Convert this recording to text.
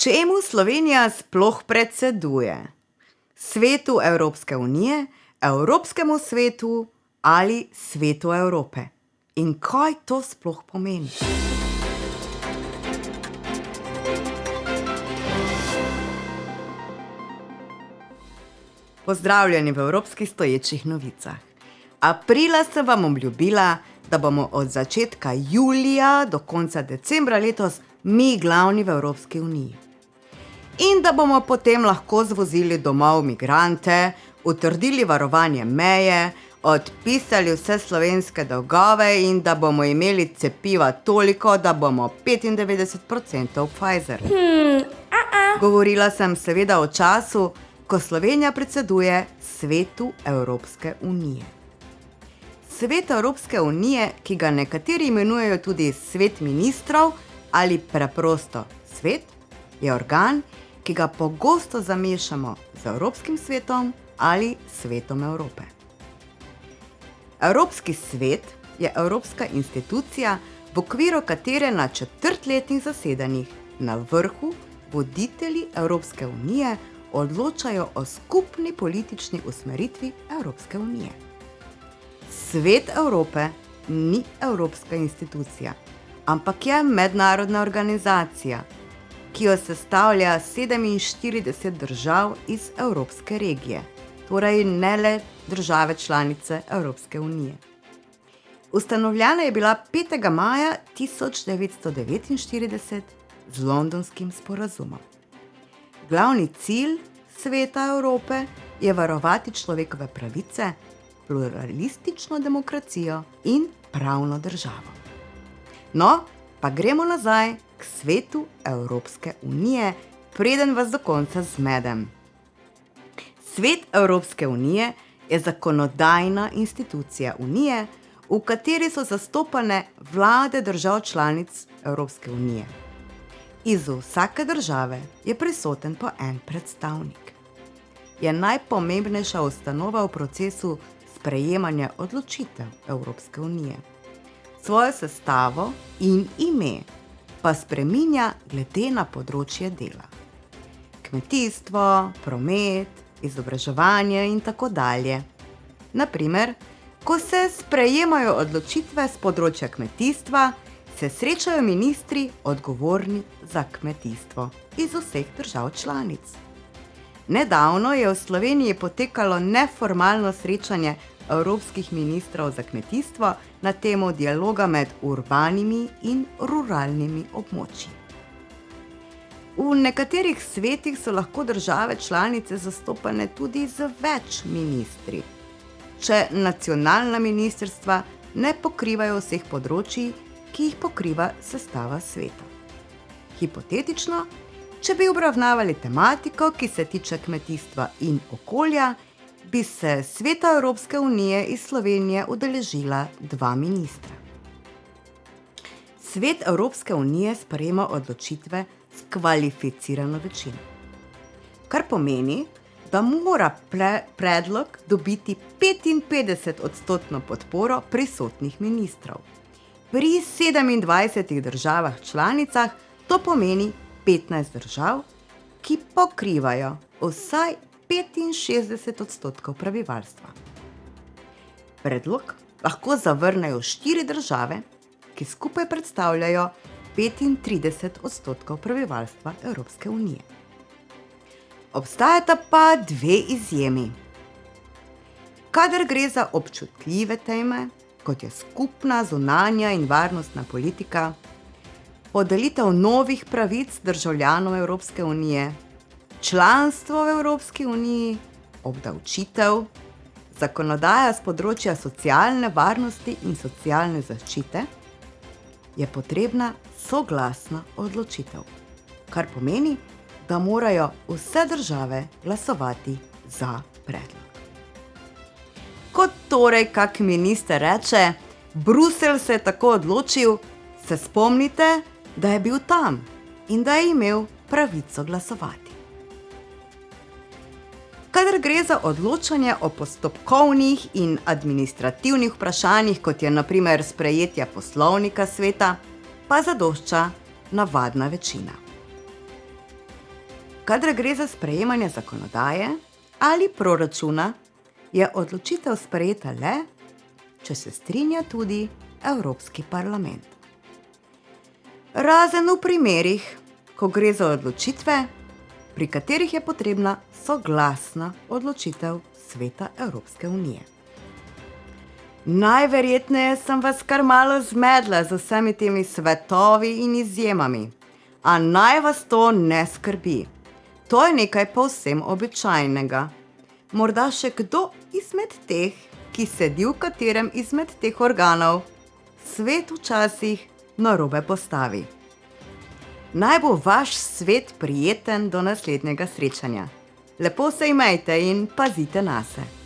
Čemu Slovenija sploh predseduje? Svetu Evropske unije, Evropskemu svetu ali Svetu Evrope? In kaj to sploh pomeni? Pozdravljeni v Evropskih stoječih novicah. Aprila sem vam obljubila, da bomo od začetka julija do konca decembra letos mi glavni v Evropski uniji. In da bomo potem lahko zvozili domov migrante, utrdili varovanje meje, odpisali vse slovenske dolgove in da bomo imeli cepiva toliko, da bomo 95% Pfizer. Govorila sem seveda o času, ko Slovenija predseduje Svetu Evropske unije. Svet Evropske unije, ki ga nekateri imenujejo tudi Svet ministrov ali preprosto svet, je organ, ki ga pogosto zamešamo z Evropskim svetom ali Svetom Evrope. Evropski svet je evropska institucija, v okviru katere na četrtletnih zasedanjih na vrhu voditelji Evropske unije odločajo o skupni politični usmeritvi Evropske unije. Svet Evrope ni evropska institucija, ampak je mednarodna organizacija, ki jo sestavlja 47 držav iz evropske regije, torej ne le države članice Evropske unije. Ustanovljena je bila 5. maja 1949 z Londonskim sporazumom. Glavni cilj Sveta Evrope je varovati človekove pravice, pluralistično demokracijo in pravno državo. No, pa gremo nazaj k Svetu Evropske unije, preden vas do konca zmedem. Svet Evropske unije je zakonodajna institucija unije, v kateri so zastopane vlade držav članic Evropske unije. Iz vsake države je prisoten po en predstavnik. Je najpomembnejša ustanova v procesu sprejemanja odločitev Evropske unije. Svojo sestavo in ime pa spreminja glede na področje dela. Kmetijstvo, promet, izobraževanje in tako dalje. Na primer, ko se sprejemajo odločitve z področja kmetijstva, se srečajo ministri odgovorni za kmetijstvo iz vseh držav članic. Nedavno je v Sloveniji potekalo neformalno srečanje evropskih ministrov za kmetijstvo na temo dialoga med urbanimi in ruralnimi območji. V nekaterih svetih so lahko države članice zastopane tudi z več ministri, če nacionalna ministrstva ne pokrivajo vseh področij, ki jih pokriva sestava sveta. Hipotetično, če bi obravnavali tematiko, ki se tiče kmetijstva in okolja, bi se Sveta Evropske unije iz Slovenije udeležila 2 ministra. Svet Evropske unije sprejema odločitve s kvalificirano večino, kar pomeni, da mora predlog dobiti 55% podporo prisotnih ministrov. Pri 27 državah članicah to pomeni 15 držav, ki pokrivajo vsaj 65% prebivalstva. Predlog lahko zavrnejo 4 države, ki skupaj predstavljajo 35% prebivalstva Evropske unije. Obstajata pa 2 izjemi. Kadar gre za občutljive teme, kot je skupna zunanja in varnostna politika, podelitev novih pravic državljanov Evropske unije, članstvo v Evropski uniji, obdavčitev, zakonodaja z področja socialne varnosti in socialne zaščite, je potrebna soglasna odločitev, kar pomeni, da morajo vse države glasovati za predlog. Kot torej kak minister reče, Bruselj se je tako odločil, se spomnite, da je bil tam in da je imel pravico glasovati. Kadar gre za odločanje o postopkovnih in administrativnih vprašanjih, kot je na primer sprejetje poslovnika sveta, pa zadošča navadna večina. Kadar gre za sprejemanje zakonodaje ali proračuna, je odločitev sprejeta le, če se strinja tudi Evropski parlament. Razen v primerih, ko gre za odločitve, pri katerih je potrebna soglasna odločitev Sveta Evropske unije. Najverjetneje sem vas kar malo zmedla z vsemi temi svetovi in izjemami, a naj vas to ne skrbi. To je nekaj povsem običajnega. Morda še kdo izmed teh, ki sedi v katerem izmed teh organov, svet včasih narobe postavi. Naj bo vaš svet prijeten do naslednjega srečanja. Lepo se imejte in pazite nase.